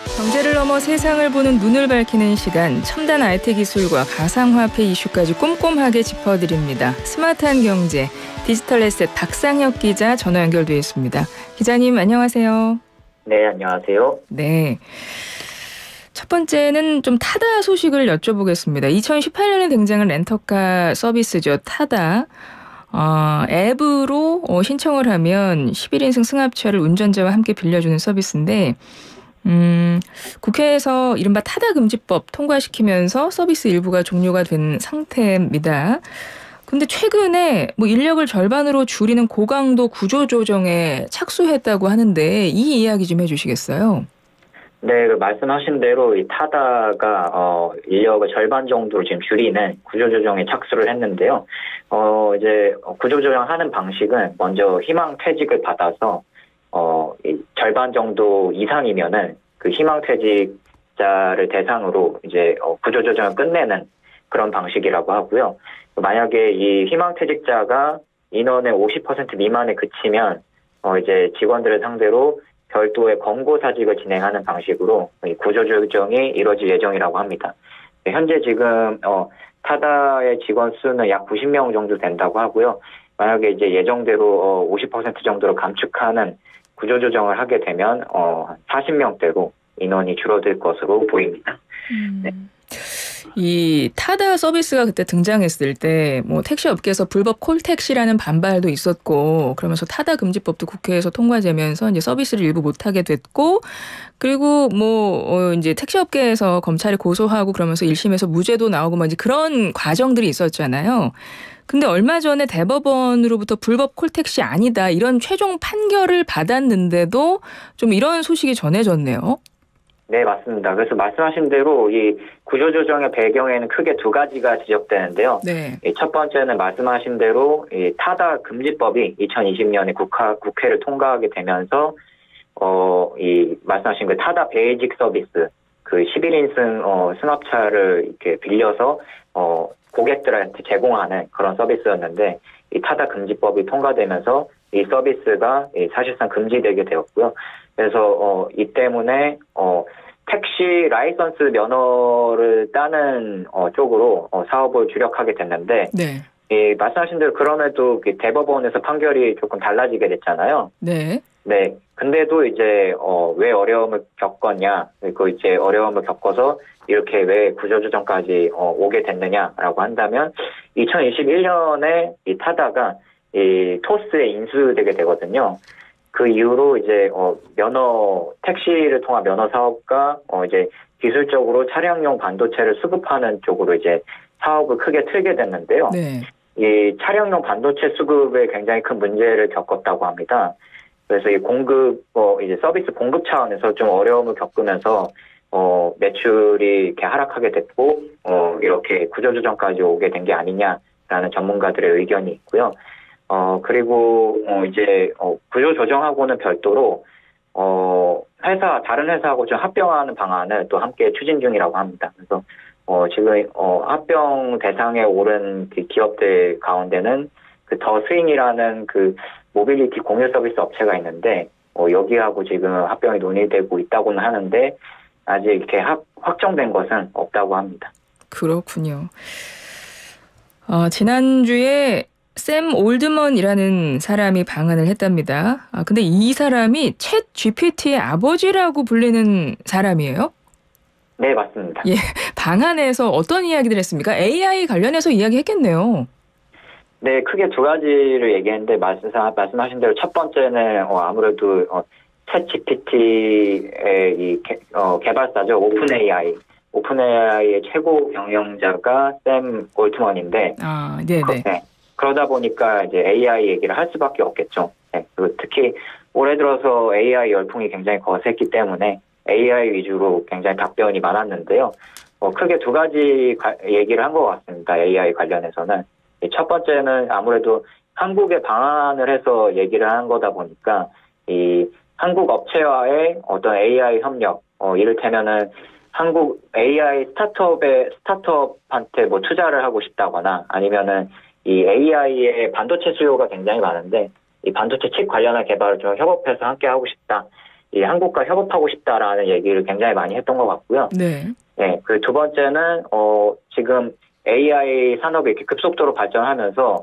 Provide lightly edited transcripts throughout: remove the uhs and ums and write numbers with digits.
경제를 넘어 세상을 보는 눈을 밝히는 시간, 첨단 IT 기술과 가상화폐 이슈까지 꼼꼼하게 짚어드립니다. 스마트한 경제, 디지털 에셋 박상혁 기자 전화 연결돼 있습니다. 기자님 안녕하세요. 네, 안녕하세요. 네. 첫 번째는 좀 타다 소식을 여쭤보겠습니다. 2018년에 등장한 렌터카 서비스죠. 타다. 앱으로 신청을 하면 11인승 승합차를 운전자와 함께 빌려주는 서비스인데 국회에서 이른바 타다 금지법 통과시키면서 서비스 일부가 종료가 된 상태입니다. 근데 최근에 인력을 절반으로 줄이는 고강도 구조조정에 착수했다고 하는데 이 이야기 좀 해주시겠어요? 네, 말씀하신 대로 이 타다가 인력을 절반 정도로 지금 줄이는 구조조정에 착수를 했는데요. 이제 구조조정하는 방식은 먼저 희망퇴직을 받아서 이 절반 정도 이상이면은 그 희망퇴직자를 대상으로 이제 구조조정을 끝내는 그런 방식이라고 하고요. 만약에 이 희망퇴직자가 인원의 50% 미만에 그치면 이제 직원들을 상대로 별도의 권고사직을 진행하는 방식으로 이 구조조정이 이루어질 예정이라고 합니다. 현재 지금 타다의 직원 수는 약 90명 정도 된다고 하고요. 만약에 이제 예정대로 50% 정도로 감축하는 구조조정을 하게 되면 40명대로 인원이 줄어들 것으로 보입니다. 네. 이 타다 서비스가 그때 등장했을 때 택시 업계에서 불법 콜택시라는 반발도 있었고 그러면서 타다 금지법도 국회에서 통과되면서 이제 서비스를 일부 못하게 됐고 그리고 이제 택시 업계에서 검찰이 고소하고 그러면서 1심에서 무죄도 나오고 이제 그런 과정들이 있었잖아요. 근데 얼마 전에 대법원으로부터 불법 콜택시 아니다 이런 최종 판결을 받았는데도 좀 이런 소식이 전해졌네요. 네, 맞습니다. 그래서 말씀하신 대로 이 구조조정의 배경에는 크게 두 가지가 지적되는데요. 네. 첫 번째는 말씀하신 대로 이 타다 금지법이 2020년에 국회를 통과하게 되면서 이 말씀하신 그 타다 베이직 서비스 그 11인승 승합차를 이렇게 빌려서 고객들한테 제공하는 그런 서비스였는데 이 타다 금지법이 통과되면서 이 서비스가 사실상 금지되게 되었고요. 그래서 이 때문에 택시 라이선스 면허를 따는 쪽으로 사업을 주력하게 됐는데 네. 말씀하신 대로 그럼에도 대법원에서 판결이 조금 달라지게 됐잖아요. 네. 네. 근데도 이제 왜 어려움을 겪었냐, 그리고 이제 어려움을 겪어서 이렇게 왜 구조조정까지 오게 됐느냐라고 한다면 2021년에 이 타다가 이 토스에 인수되게 되거든요. 그 이후로 이제 택시를 통한 면허 사업과 이제 기술적으로 차량용 반도체를 수급하는 쪽으로 이제 사업을 크게 틀게 됐는데요. 네. 이 차량용 반도체 수급에 굉장히 큰 문제를 겪었다고 합니다. 그래서 이 이제 서비스 공급 차원에서 좀 어려움을 겪으면서 매출이 이렇게 하락하게 됐고 이렇게 구조조정까지 오게 된 게 아니냐라는 전문가들의 의견이 있고요. 그리고 이제 구조조정하고는 별도로 다른 회사하고 좀 합병하는 방안을 또 함께 추진 중이라고 합니다. 그래서 지금 합병 대상에 오른 그 기업들 가운데는 그 더 스윙이라는 그 모빌리티 공유 서비스 업체가 있는데 여기하고 지금 합병이 논의되고 있다고는 하는데 아직 이렇게 확정된 것은 없다고 합니다. 그렇군요. 지난주에 샘 올드먼이라는 사람이 방한을 했답니다. 근데 이 사람이 챗 GPT의 아버지라고 불리는 사람이에요? 네, 맞습니다. 예, 방한에서 어떤 이야기를 했습니까? AI 관련해서 이야기했겠네요. 네, 크게 두 가지를 얘기했는데 말씀하신 대로 첫 번째는 아무래도 챗 GPT의 이 개발사죠. 오픈AI의 최고 경영자가 샘 올트먼인데 네네. 네. 그러다 보니까 이제 AI 얘기를 할 수밖에 없겠죠. 네. 그리고 특히 올해 들어서 AI 열풍이 굉장히 거셌기 때문에 AI 위주로 굉장히 답변이 많았는데요. 크게 두 가지 얘기를 한 것 같습니다. AI 관련해서는. 첫 번째는 아무래도 한국에 방한을 해서 얘기를 한 거다 보니까 이 한국 업체와의 어떤 AI 협력, 이를테면은 한국 AI 스타트업한테 투자를 하고 싶다거나 아니면은 이 AI의 반도체 수요가 굉장히 많은데 이 반도체 칩 관련한 개발을 좀 협업해서 함께 하고 싶다. 이 한국과 협업하고 싶다라는 얘기를 굉장히 많이 했던 것 같고요. 네. 네, 그 두 번째는 지금 AI 산업이 이렇게 급속도로 발전하면서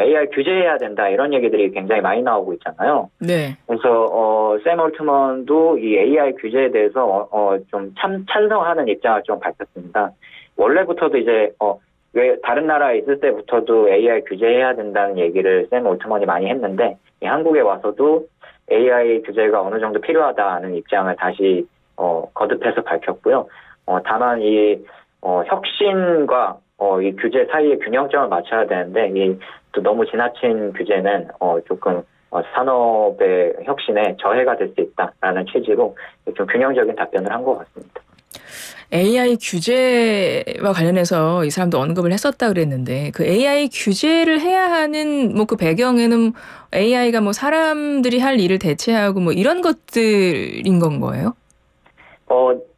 AI 규제해야 된다 이런 얘기들이 굉장히 많이 나오고 있잖아요. 네. 그래서 샘 올트먼도 이 AI 규제에 대해서 좀 찬성하는 입장을 좀 밝혔습니다. 원래부터도 이제 왜 다른 나라에 있을 때부터도 AI 규제해야 된다는 얘기를 샘 올트먼이 많이 했는데 한국에 와서도 AI 규제가 어느 정도 필요하다는 입장을 다시 거듭해서 밝혔고요. 다만 이 혁신과 이 규제 사이의 균형점을 맞춰야 되는데 이 또 너무 지나친 규제는 조금 산업의 혁신에 저해가 될 수 있다라는 취지로 좀 균형적인 답변을 한 것 같습니다. AI 규제와 관련해서 이 사람도 언급을 했었다 그랬는데 그 AI 규제를 해야 하는 뭐 그 배경에는 AI가 뭐 사람들이 할 일을 대체하고 뭐 이런 것들인 건 거예요?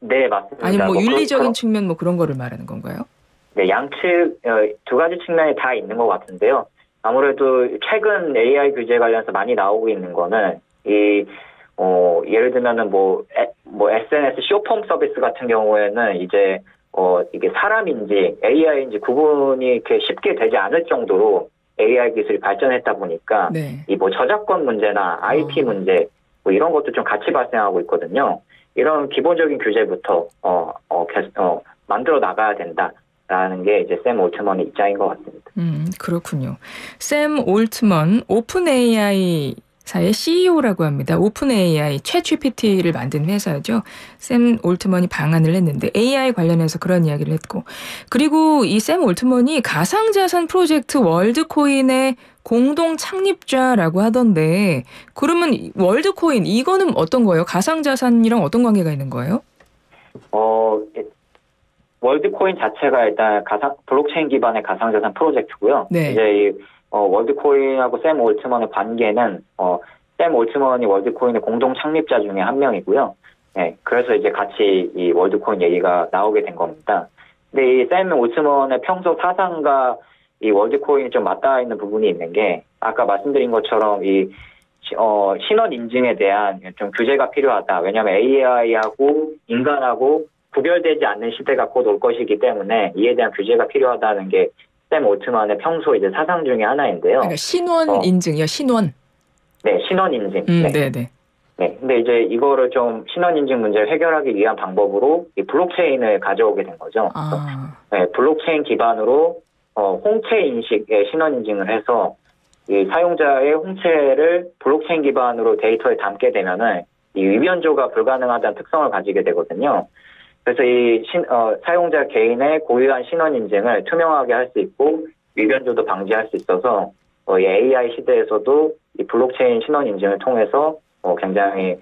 네, 맞습니다. 아니면 뭐 윤리적인 측면 뭐 그런 거를 말하는 건가요? 네, 양측 두 가지 측면이 다 있는 것 같은데요. 아무래도 최근 AI 규제 관련해서 많이 나오고 있는 거는 예를 들면은 뭐 SNS 쇼폼 서비스 같은 경우에는 이제 이게 사람인지 AI인지 구분이 이렇게 쉽게 되지 않을 정도로 AI 기술이 발전했다 보니까 네. 이 뭐 저작권 문제나 IP 문제 뭐 이런 것도 좀 같이 발생하고 있거든요. 이런 기본적인 규제부터 만들어 나가야 된다라는 게 이제 샘 올트먼의 입장인 것 같습니다. 그렇군요. 샘 올트먼 오픈 AI사의 CEO라고 합니다. 오픈 AI 챗GPT를 만든 회사죠. 샘 올트먼이 방한을 했는데 AI 관련해서 그런 이야기를 했고 그리고 이 샘 올트먼이 가상자산 프로젝트 월드코인의 공동 창립자라고 하던데 그러면 월드코인 이거는 어떤 거예요? 가상자산이랑 어떤 관계가 있는 거예요? 월드코인 자체가 일단 블록체인 기반의 가상자산 프로젝트고요. 네. 이제 월드코인하고 샘 올트먼의 관계는 샘 올트먼이 월드코인의 공동 창립자 중에 한 명이고요. 네, 그래서 이제 같이 이 월드코인 얘기가 나오게 된 겁니다. 근데 이 샘 올트먼의 평소 사상과 이 월드코인이 좀 맞닿아 있는 부분이 있는 게 아까 말씀드린 것처럼 이 신원 인증에 대한 좀 규제가 필요하다. 왜냐하면 AI하고 인간하고 구별되지 않는 시대가 곧 올 것이기 때문에 이에 대한 규제가 필요하다는 게 샘 올트먼의 평소 이제 사상 중에 하나인데요. 그러니까 신원 인증이요, 신원. 네, 신원 인증. 네. 네, 근데 이제 이거를 좀 신원 인증 문제를 해결하기 위한 방법으로 이 블록체인을 가져오게 된 거죠. 네, 블록체인 기반으로 홍채 인식의 신원 인증을 해서 이 사용자의 홍채를 블록체인 기반으로 데이터에 담게 되면은 이 위변조가 불가능하다는 특성을 가지게 되거든요. 그래서 이 사용자 개인의 고유한 신원 인증을 투명하게 할 수 있고 위변조도 방지할 수 있어서 이 AI 시대에서도 이 블록체인 신원 인증을 통해서 굉장히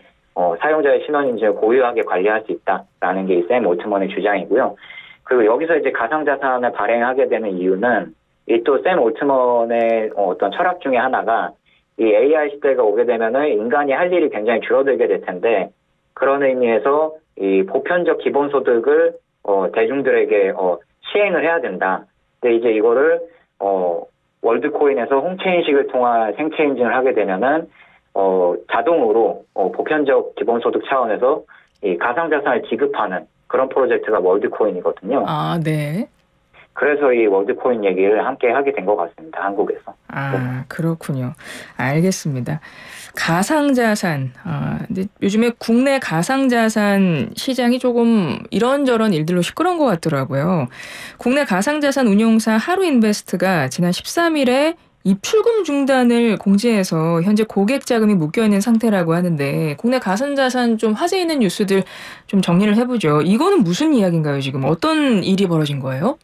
사용자의 신원 인증을 고유하게 관리할 수 있다라는 게 이 샘 올트먼의 주장이고요. 그리고 여기서 이제 가상자산을 발행하게 되는 이유는 이 또 샘 올트먼의 어떤 철학 중에 하나가 이 AI 시대가 오게 되면은 인간이 할 일이 굉장히 줄어들게 될 텐데 그런 의미에서 이 보편적 기본소득을 대중들에게 시행을 해야 된다. 근데 이제 이거를 월드코인에서 홍채 인식을 통한 생체 인증을 하게 되면은 자동으로 보편적 기본소득 차원에서 이 가상자산을 지급하는 그런 프로젝트가 월드코인이거든요. 아, 네. 그래서 이 월드코인 얘기를 함께 하게 된 것 같습니다. 한국에서. 아, 그렇군요. 알겠습니다. 가상자산. 근데 요즘에 국내 가상자산 시장이 조금 이런저런 일들로 시끄러운 것 같더라고요. 국내 가상자산 운용사 하루인베스트가 지난 13일에 입출금 중단을 공지해서 현재 고객 자금이 묶여있는 상태라고 하는데 국내 가상자산 좀 화제 있는 뉴스들 좀 정리를 해보죠. 이거는 무슨 이야기인가요, 지금? 어떤 일이 벌어진 거예요?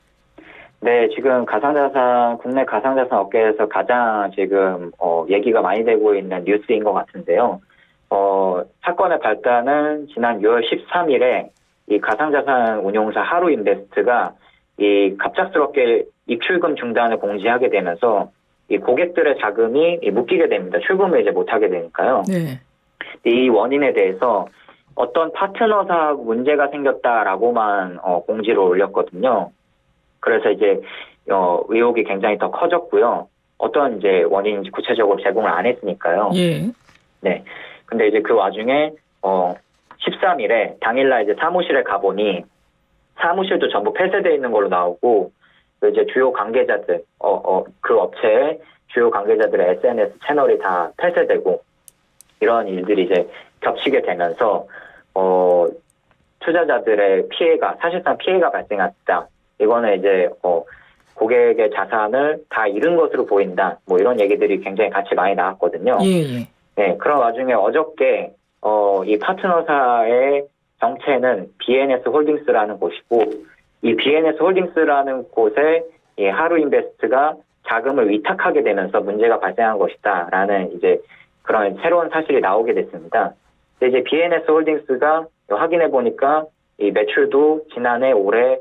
네, 지금 국내 가상자산 업계에서 가장 지금, 얘기가 많이 되고 있는 뉴스인 것 같은데요. 사건의 발단은 지난 6월 13일에 이 가상자산 운용사 하루인베스트가 이 갑작스럽게 입출금 중단을 공지하게 되면서 이 고객들의 자금이 묶이게 됩니다. 출금을 이제 못하게 되니까요. 네. 이 원인에 대해서 어떤 파트너사하고 문제가 생겼다라고만 공지를 올렸거든요. 그래서 이제 의혹이 굉장히 더 커졌고요. 어떤 이제 원인인지 구체적으로 제공을 안 했으니까요. 예. 네. 근데 이제 그 와중에 13일에 당일날 이제 사무실에 가보니 사무실도 전부 폐쇄되어 있는 걸로 나오고 이제 주요 관계자들 그 업체의 주요 관계자들의 SNS 채널이 다 폐쇄되고 이런 일들이 이제 겹치게 되면서 투자자들의 피해가 사실상 피해가 발생했다. 이거는 이제 고객의 자산을 다 잃은 것으로 보인다. 뭐 이런 얘기들이 굉장히 같이 많이 나왔거든요. 예. 네, 그런 와중에 어저께 이 파트너사의 정체는 BNS 홀딩스라는 곳이고 이 BNS 홀딩스라는 곳에 이 하루인베스트가 자금을 위탁하게 되면서 문제가 발생한 것이다라는 이제 그런 새로운 사실이 나오게 됐습니다. 근데 이제 BNS 홀딩스가 확인해 보니까 이 매출도 지난해 올해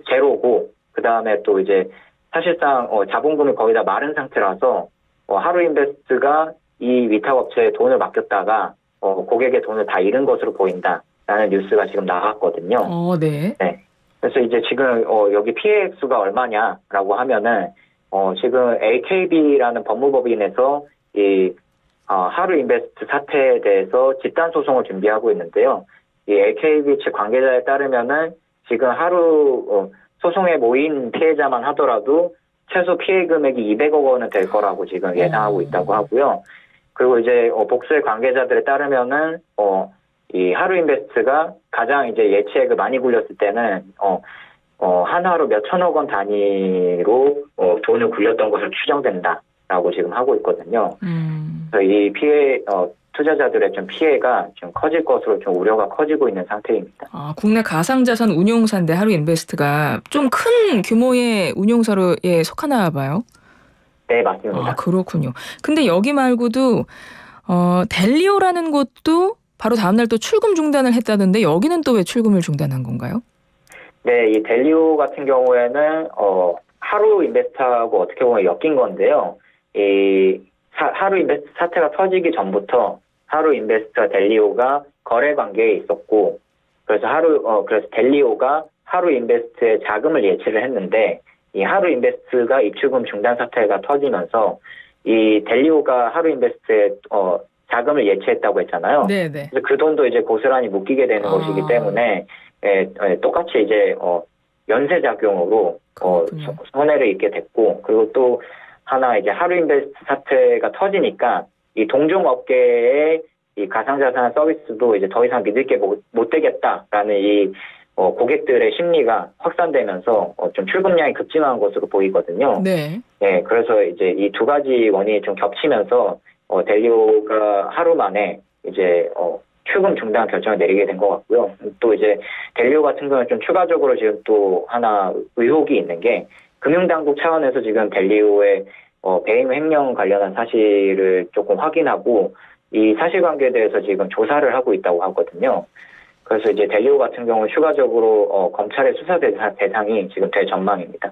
제로고 그 다음에 또 이제 사실상 자본금이 거의 다 마른 상태라서 하루인베스트가 이 위탁업체에 돈을 맡겼다가 고객의 돈을 다 잃은 것으로 보인다라는 뉴스가 지금 나왔거든요. 네. 네. 그래서 이제 지금 여기 피해 액수가 얼마냐라고 하면은 지금 AKB라는 법무법인에서 이 하루인베스트 사태에 대해서 집단 소송을 준비하고 있는데요. 이 AKB 측 관계자에 따르면은 지금 하루 소송에 모인 피해자만 하더라도 최소 피해 금액이 200억 원은 될 거라고 지금 예상하고 있다고 하고요. 그리고 이제 복수의 관계자들에 따르면은 이 하루인베스트가 가장 이제 예치액을 많이 굴렸을 때는 한화로 몇 천억 원 단위로 돈을 굴렸던 것으로 추정된다라고 지금 하고 있거든요. 그래서 이 피해 투자자들의 좀 피해가 좀 커질 것으로 좀 우려가 커지고 있는 상태입니다. 국내 가상자산 운용사인데 하루인베스트가 좀 큰 규모의 운용사로에 속하나 봐요. 네, 맞습니다. 그렇군요. 근데 여기 말고도 델리오라는 곳도 바로 다음날 또 출금 중단을 했다던데 여기는 또 왜 출금을 중단한 건가요? 네, 이 델리오 같은 경우에는 하루인베스트하고 어떻게 보면 엮인 건데요. 이 하루인베스트 사태가 터지기 전부터 하루인베스트와 델리오가 거래 관계에 있었고 그래서 그래서 델리오가 하루인베스트에 자금을 예치를 했는데 이 하루인베스트가 입출금 중단 사태가 터지면서 이 델리오가 하루인베스트에 자금을 예치했다고 했잖아요. 네네. 그래서 그 돈도 이제 고스란히 묶이게 되는 것이기 때문에 똑같이 이제 연쇄작용으로 손해를 입게 됐고 그리고 또 하나 이제 하루인베스트 사태가 터지니까 이 동종업계의 이 가상자산 서비스도 이제 더 이상 믿을 게 못 되겠다라는 이 고객들의 심리가 확산되면서 좀 출금량이 급증한 것으로 보이거든요. 네. 네, 그래서 이제 이 두 가지 원인이 좀 겹치면서 델리오가 하루 만에 이제 출금 중단 결정을 내리게 된 것 같고요. 또 이제 델리오 같은 경우는 좀 추가적으로 지금 또 하나 의혹이 있는 게 금융당국 차원에서 지금 델리오의 배임 횡령 관련한 사실을 조금 확인하고 이 사실관계에 대해서 지금 조사를 하고 있다고 하거든요. 그래서 이제 델리오 같은 경우 추가적으로 검찰의 수사 대상이 지금 될 전망입니다.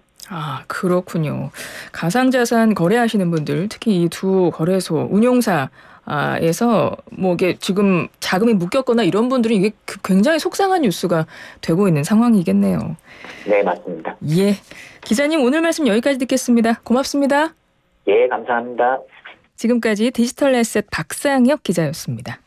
그렇군요. 가상자산 거래하시는 분들, 특히 이 두 거래소 운용사에서 뭐 이게 지금 자금이 묶였거나 이런 분들은 이게 굉장히 속상한 뉴스가 되고 있는 상황이겠네요. 네, 맞습니다. 예, 기자님 오늘 말씀 여기까지 듣겠습니다. 고맙습니다. 예, 감사합니다. 지금까지 디지털 에셋 박상혁 기자였습니다.